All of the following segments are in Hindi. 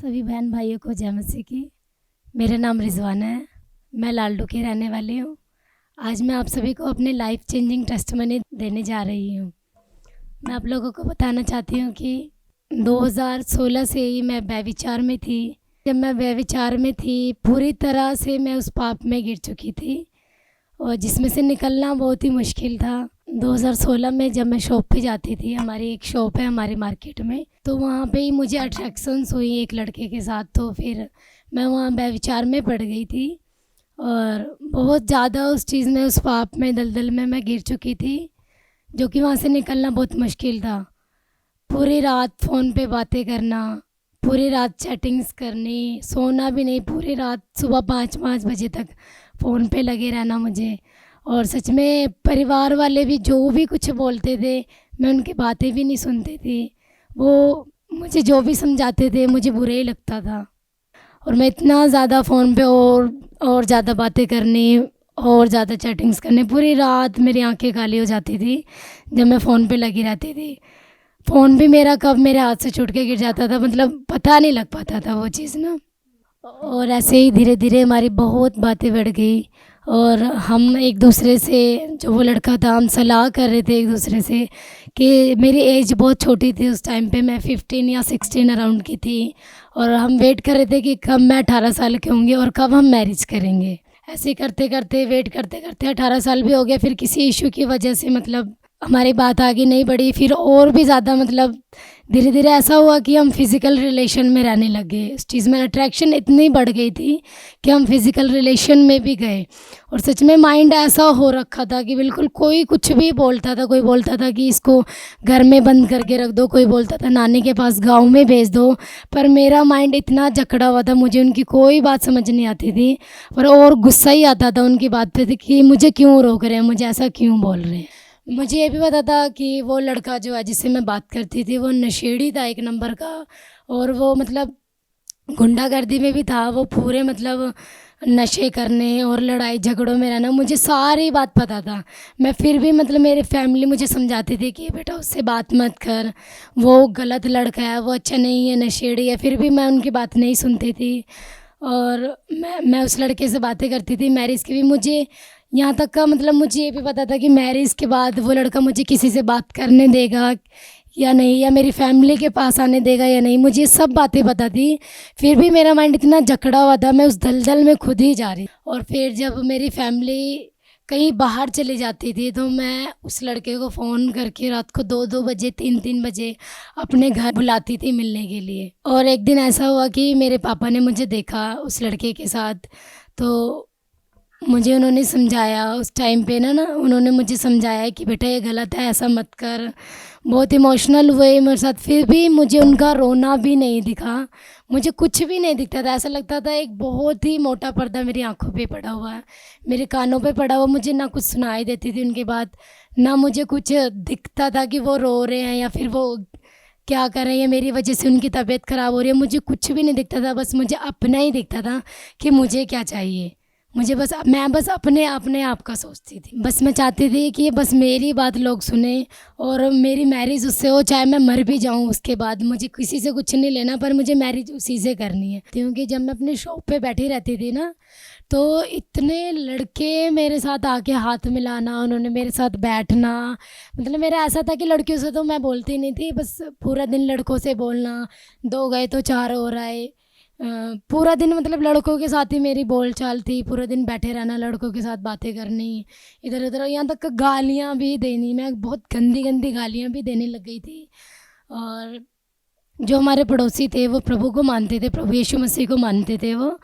सभी बहन भाइयों को जय मसीह की। मेरा नाम रिजवाना है। मैं लालडू की रहने वाली हूँ। आज मैं आप सभी को अपने लाइफ चेंजिंग टेस्टिमनी देने जा रही हूँ। मैं आप लोगों को बताना चाहती हूँ कि 2016 से ही मैं व्यभिचार में थी। जब मैं व्यभिचार में थी पूरी तरह से मैं उस पाप में गिर चुकी थी और जिसमें से निकलना बहुत ही मुश्किल था। 2016 में जब मैं शॉप पे जाती थी, हमारी एक शॉप है हमारी मार्केट में, तो वहाँ पे ही मुझे अट्रैक्शंस हुई एक लड़के के साथ। तो फिर मैं वहाँ व्यभिचार में पड़ गई थी और बहुत ज़्यादा उस चीज़ में, उस पाप में, दलदल में मैं गिर चुकी थी, जो कि वहाँ से निकलना बहुत मुश्किल था। पूरी रात फ़ोन पे बातें करना, पूरी रात चैटिंग्स करनी, सोना भी नहीं, पूरी रात सुबह 5-5 बजे तक फ़ोन पे लगे रहना मुझे। और सच में परिवार वाले भी जो भी कुछ बोलते थे, मैं उनकी बातें भी नहीं सुनती थी। वो मुझे जो भी समझाते थे मुझे बुरा ही लगता था। और मैं इतना ज़्यादा फ़ोन पे और ज़्यादा बातें करनी और ज़्यादा चैटिंग्स करनी, पूरी रात मेरी आंखें काली हो जाती थी जब मैं फ़ोन पे लगी रहती थी। फ़ोन भी मेरा कब मेरे हाथ से छूट के गिर जाता था, मतलब पता नहीं लग पाता था वो चीज़ ना। और ऐसे ही धीरे धीरे हमारी बहुत बातें बढ़ गई और हम एक दूसरे से, जो वो लड़का था, हम सलाह कर रहे थे एक दूसरे से कि मेरी एज बहुत छोटी थी उस टाइम पे, मैं 15 या 16 अराउंड की थी। और हम वेट कर रहे थे कि कब मैं 18 साल के होंगे और कब हम मैरिज करेंगे। ऐसे करते करते, वेट करते करते 18 साल भी हो गए। फिर किसी इशू की वजह से मतलब हमारी बात आगे नहीं बढ़ी। फिर और भी ज़्यादा मतलब धीरे धीरे ऐसा हुआ कि हम फिज़िकल रिलेशन में रहने लगे। इस चीज़ में अट्रैक्शन इतनी बढ़ गई थी कि हम फिज़िकल रिलेशन में भी गए। और सच में माइंड ऐसा हो रखा था कि बिल्कुल कोई कुछ भी बोलता था। कोई बोलता था कि इसको घर में बंद करके रख दो, कोई बोलता था नानी के पास गाँव में भेज दो। पर मेरा माइंड इतना जकड़ा हुआ था, मुझे उनकी कोई बात समझ नहीं आती थी। और गुस्सा ही आता था उनकी बात पे कि मुझे क्यों रोक रहे हैं, मुझे ऐसा क्यों बोल रहे हैं। मुझे ये भी पता था कि वो लड़का जो है जिससे मैं बात करती थी वो नशेड़ी था एक नंबर का। और वो मतलब गुंडागर्दी में भी था। वो पूरे मतलब नशे करने और लड़ाई झगड़ों में रहना, मुझे सारी बात पता था। मैं फिर भी मतलब मेरे फैमिली मुझे समझाती थी कि बेटा उससे बात मत कर, वो गलत लड़का है, वो अच्छा नहीं है, नशेड़ी है। फिर भी मैं उनकी बात नहीं सुनती थी और मैं उस लड़के से बातें करती थी। मैरिज की भी मुझे यहाँ तक का मतलब मुझे ये भी पता था कि मैरिज के बाद वो लड़का मुझे किसी से बात करने देगा या नहीं, या मेरी फैमिली के पास आने देगा या नहीं, मुझे सब बातें पता थी। फिर भी मेरा माइंड इतना जकड़ा हुआ था, मैं उस दलदल में खुद ही जा रही। और फिर जब मेरी फैमिली कहीं बाहर चली जाती थी तो मैं उस लड़के को फ़ोन करके रात को 2-2 बजे, 3-3 बजे अपने घर बुलाती थी मिलने के लिए। और एक दिन ऐसा हुआ कि मेरे पापा ने मुझे देखा उस लड़के के साथ। तो मुझे उन्होंने समझाया उस टाइम पे ना उन्होंने मुझे समझाया कि बेटा ये गलत है, ऐसा मत कर। बहुत इमोशनल हुए मेरे साथ। फिर भी मुझे उनका रोना भी नहीं दिखा, मुझे कुछ भी नहीं दिखता था। ऐसा लगता था एक बहुत ही मोटा पर्दा मेरी आंखों पे पड़ा हुआ है, मेरे कानों पे पड़ा हुआ। मुझे ना कुछ सुनाई देती थी उनकी बात, ना मुझे कुछ दिखता था कि वो रो रहे हैं या फिर वो क्या कर रहे हैं, मेरी वजह से उनकी तबीयत ख़राब हो रही है। मुझे कुछ भी नहीं दिखता था, बस मुझे अपना ही दिखता था कि मुझे क्या चाहिए। मुझे बस मैं बस अपने आप का सोचती थी। बस मैं चाहती थी कि बस मेरी बात लोग सुने और मेरी मैरिज उससे हो, चाहे मैं मर भी जाऊं उसके बाद। मुझे किसी से कुछ नहीं लेना, पर मुझे मैरिज उसी से करनी है। क्योंकि जब मैं अपने शॉप पे बैठी रहती थी ना, तो इतने लड़के मेरे साथ आके हाथ मिलाना, उन्होंने मेरे साथ बैठना। मतलब मेरा ऐसा था कि लड़कियों से तो मैं बोलती नहीं थी, बस पूरा दिन लड़कों से बोलना, 2 गए तो 4 और आए। पूरा दिन मतलब लड़कों के साथ ही मेरी बोल चाल थी। पूरा दिन बैठे रहना, लड़कों के साथ बातें करनी, इधर उधर, यहाँ तक गालियाँ भी देनी। मैं बहुत गंदी गंदी गालियाँ भी देने लग गई थी। और जो हमारे पड़ोसी थे वो प्रभु को मानते थे, प्रभु यीशु मसीह को मानते थे वो।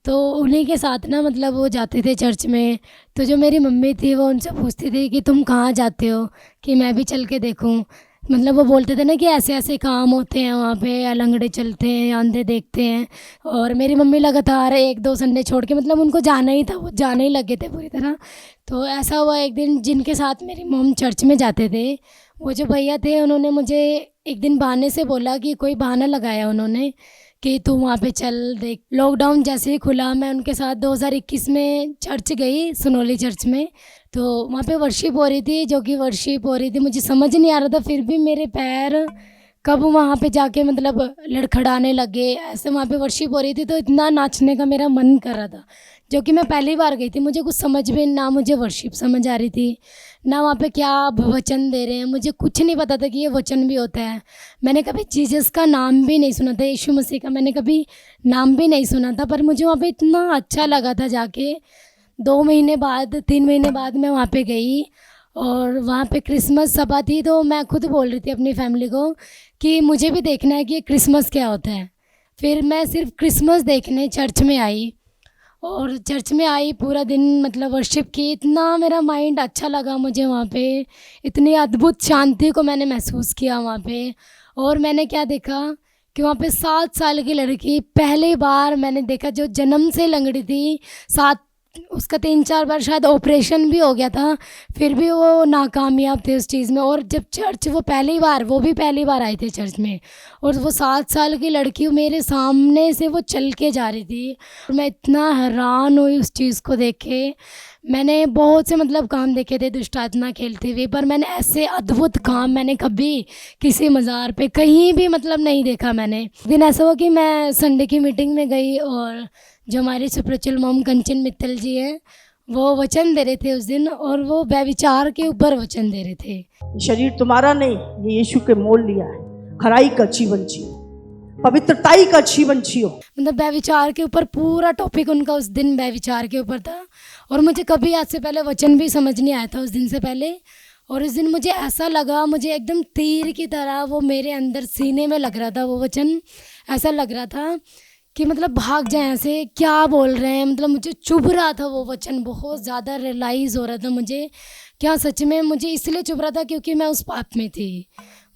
तो उन्हीं के साथ ना मतलब वो जाते थे चर्च में। तो जो मेरी मम्मी थी वो उनसे पूछती थी कि तुम कहाँ जाते हो, कि मैं भी चल के देखूँ। मतलब वो बोलते थे ना कि ऐसे ऐसे काम होते हैं वहाँ पे, या लंगड़े चलते हैं, या अंधे देखते हैं। और मेरी मम्मी लगातार 1-2 संडे छोड़ के मतलब उनको जाना ही था, वो जाने ही लगे थे पूरी तरह। तो ऐसा हुआ एक दिन, जिनके साथ मेरी मम चर्च में जाते थे, वो जो भैया थे उन्होंने मुझे एक दिन बहाने से बोला कि कोई बहाना लगाया उन्होंने कि तू वहाँ पे चल देख। लॉकडाउन जैसे ही खुला मैं उनके साथ 2021 में चर्च गई, सुनोली चर्च में। तो वहाँ पे वर्शिप हो रही थी, जो कि वर्शिप हो रही थी मुझे समझ नहीं आ रहा था, फिर भी मेरे पैर कब वहाँ पे जाके मतलब लड़खड़ाने लगे, ऐसे वहाँ पे वर्शिप हो रही थी तो इतना नाचने का मेरा मन कर रहा था, जो कि मैं पहली बार गई थी। मुझे कुछ समझ में ना मुझे वर्शिप समझ आ रही थी, ना वहाँ पे क्या वचन दे रहे हैं, मुझे कुछ नहीं पता था कि ये वचन भी होता है। मैंने कभी जीसस का नाम भी नहीं सुना था, यीशु मसीह का मैंने कभी नाम भी नहीं सुना था, पर मुझे वहाँ पे इतना अच्छा लगा था जाके। 2 महीने बाद 3 महीने बाद मैं वहाँ पे गई और वहाँ पे क्रिसमस सभा थी, तो मैं खुद बोल रही थी अपनी फैमिली को कि मुझे भी देखना है कि क्रिसमस क्या होता है। फिर मैं सिर्फ क्रिसमस देखने चर्च में आई, और चर्च में आई पूरा दिन मतलब वर्शिप की। इतना मेरा माइंड अच्छा लगा मुझे वहाँ पे, इतनी अद्भुत शांति को मैंने महसूस किया वहाँ पे। और मैंने क्या देखा कि वहाँ पे 7 साल की लड़की पहली बार मैंने देखा, जो जन्म से लंगड़ी थी। 7 उसका 3-4 बार शायद ऑपरेशन भी हो गया था, फिर भी वो नाकामयाब थे उस चीज़ में। और जब चर्च वो भी पहली बार आए थे चर्च में, और वो 7 साल की लड़की मेरे सामने से वो चल के जा रही थी, और मैं इतना हैरान हुई उस चीज़ को देख के। मैंने बहुत से मतलब काम देखे थे दुष्ट आत्मा खेलते हुए, पर मैंने ऐसे अद्भुत काम मैंने कभी किसी मज़ार पे कहीं भी मतलब नहीं देखा मैंने। एक दिन ऐसा हुआ कि मैं संडे की मीटिंग में गई, और जो हमारी स्पिरिचुअल मॉम कंचन मित्तल जी हैं, वो वचन दे रहे थे उस दिन, और वो व्यभिचार के ऊपर वचन दे रहे थे। शरीर तुम्हारा नहीं, ये यीशु के मोल लिया है। खराई का जीवन जियो, पवित्रताई का जीवन जियो। मतलब व्यभिचार के ऊपर पूरा टॉपिक उनका उस दिन व्यभिचार के ऊपर था, और मुझे कभी आज से पहले वचन भी समझ नहीं आया था उस दिन से पहले। और उस दिन मुझे ऐसा लगा, मुझे एकदम तीर की तरह वो मेरे अंदर सीने में लग रहा था वो वचन। ऐसा लग रहा था कि मतलब भाग जाए, ऐसे क्या बोल रहे हैं, मतलब मुझे चुभ रहा था वो वचन। बहुत ज़्यादा रियलाइज़ हो रहा था मुझे, क्या सच में मुझे इसलिए चुभ रहा था क्योंकि मैं उस पाप में थी।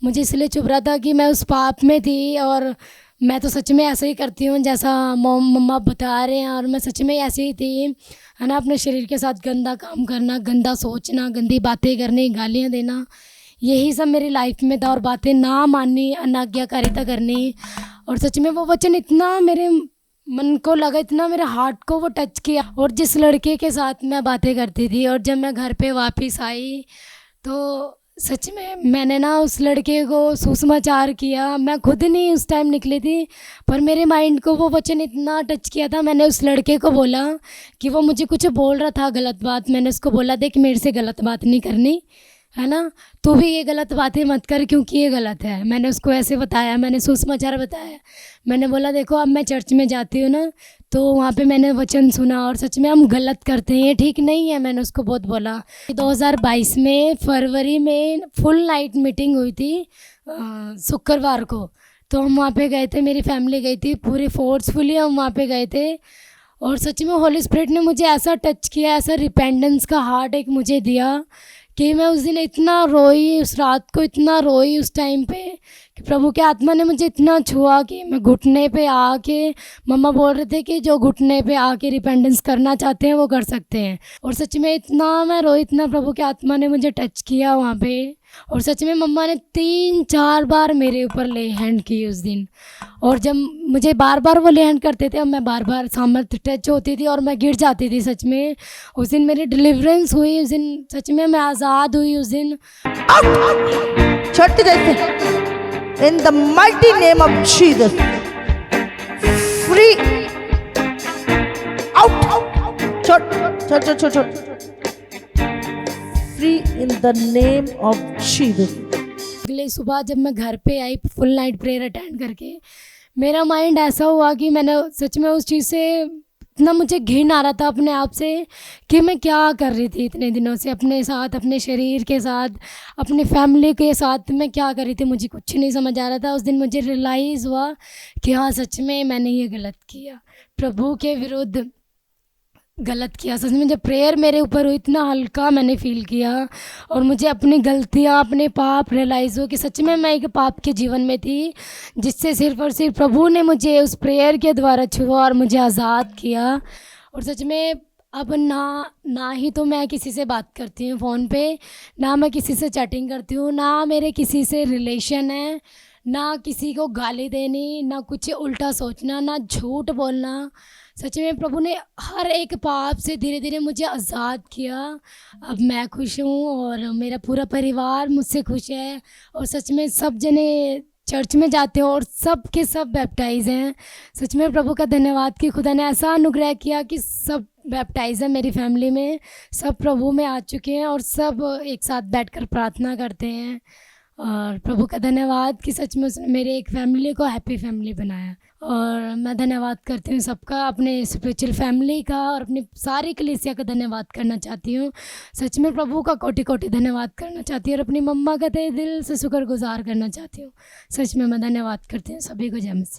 मुझे इसलिए चुभ रहा था कि मैं उस पाप में थी, और मैं तो सच में ऐसे ही करती हूँ जैसा मम्मा बता रहे हैं, और मैं सच में ऐसी ही थी, है ना। अपने शरीर के साथ गंदा काम करना, गंदा सोचना, गंदी बातें करनी, गालियाँ देना, यही सब मेरी लाइफ में था। और बातें ना माननी, अनाज्ञाकारिता करनी। और सच में वो वचन इतना मेरे मन को लगा, इतना मेरे हार्ट को वो टच किया। और जिस लड़के के साथ मैं बातें करती थी, और जब मैं घर पे वापस आई तो सच में मैंने ना उस लड़के को सुसमाचार किया। मैं खुद नहीं उस टाइम निकली थी, पर मेरे माइंड को वो वचन इतना टच किया था। मैंने उस लड़के को बोला कि वो मुझे कुछ बोल रहा था गलत बात, मैंने उसको बोला, देख मेरे से गलत बात नहीं करनी, है ना, तू भी ये गलत बातें मत कर क्योंकि ये गलत है। मैंने उसको ऐसे बताया, मैंने सुसमाचार बताया। मैंने बोला देखो अब मैं चर्च में जाती हूँ ना, तो वहाँ पे मैंने वचन सुना, और सच में हम गलत करते हैं, ये ठीक नहीं है। मैंने उसको बहुत बोला। 2022 में फरवरी में फुल नाइट मीटिंग हुई थी शुक्रवार को, तो हम वहाँ पे गए थे, मेरी फैमिली गई थी, पूरे फोर्सफुली हम वहाँ पे गए थे। और सच में होली स्पिरिट ने मुझे ऐसा टच किया, ऐसा रिपेंडेंस का हार्ट एक मुझे दिया कि मैं उस दिन इतना रोई, उस रात को इतना रोई उस टाइम पे, कि प्रभु के आत्मा ने मुझे इतना छुआ कि मैं घुटने पे आके, मम्मा बोल रहे थे कि जो घुटने पे आके रिपेंडेंस करना चाहते हैं वो कर सकते हैं। और सच में इतना मैं रोई, इतना प्रभु के आत्मा ने मुझे टच किया वहाँ पे। और सच में मम्मा ने 3-4 बार मेरे ऊपर ले हैंड की उस दिन। और जब मुझे बार बार वो ले हैंड करते थे और मैं बार बार सामर्थ्य टच होती थी और मैं गिर जाती थी। सच में उस दिन मेरी डिलीवरेंस हुई, उस दिन सच में मैं आज़ाद हुई उस दिन। छठ जैसे in the mighty name of Jesus free out, छोड़ free in the name of Jesus. अगले सुबह जब मैं घर पे आई फुल नाइट प्रेयर अटेंड करके, मेरा माइंड ऐसा हुआ कि मैंने सच में उस चीज़ से इतना मुझे घिन आ रहा था अपने आप से कि मैं क्या कर रही थी इतने दिनों से अपने साथ, अपने शरीर के साथ, अपनी फैमिली के साथ मैं क्या कर रही थी, मुझे कुछ नहीं समझ आ रहा था। उस दिन मुझे रियलाइज़ हुआ कि हाँ सच में मैंने ये गलत किया, प्रभु के विरुद्ध गलत किया। सच में जब प्रेयर मेरे ऊपर हुई इतना हल्का मैंने फील किया, और मुझे अपनी गलतियाँ, अपने पाप रियलाइज़ हो कि सच में मैं एक पाप के जीवन में थी, जिससे सिर्फ और सिर्फ प्रभु ने मुझे उस प्रेयर के द्वारा छुआ और मुझे आज़ाद किया। और सच में अब ना ही तो मैं किसी से बात करती हूँ फ़ोन पे, ना मैं किसी से चैटिंग करती हूँ, ना मेरे किसी से रिलेशन है, ना किसी को गाली देनी, ना कुछ उल्टा सोचना, ना झूठ बोलना। सच में प्रभु ने हर एक पाप से धीरे धीरे मुझे आज़ाद किया। अब मैं खुश हूँ और मेरा पूरा परिवार मुझसे खुश है, और सच में सब जने चर्च में जाते हो और सब के सब बैप्टाइज हैं। सच में प्रभु का धन्यवाद कि खुदा ने ऐसा अनुग्रह किया कि सब बैप्टाइज हैं मेरी फैमिली में, सब प्रभु में आ चुके हैं और सब एक साथ बैठकर प्रार्थना करते हैं। और प्रभु का धन्यवाद कि सच में उसने मेरे एक फैमिली को हैप्पी फैमिली बनाया। और मैं धन्यवाद करती हूँ सबका, अपने स्पिरिचुअल फैमिली का और अपनी सारी कलीसिया का धन्यवाद करना चाहती हूँ। सच में प्रभु का कोटि कोटि धन्यवाद करना चाहती हूँ और अपनी मम्मा का तहे दिल से शुक्रगुजार करना चाहती हूँ। सच में मैं धन्यवाद करती हूँ सभी को। जय मसीह।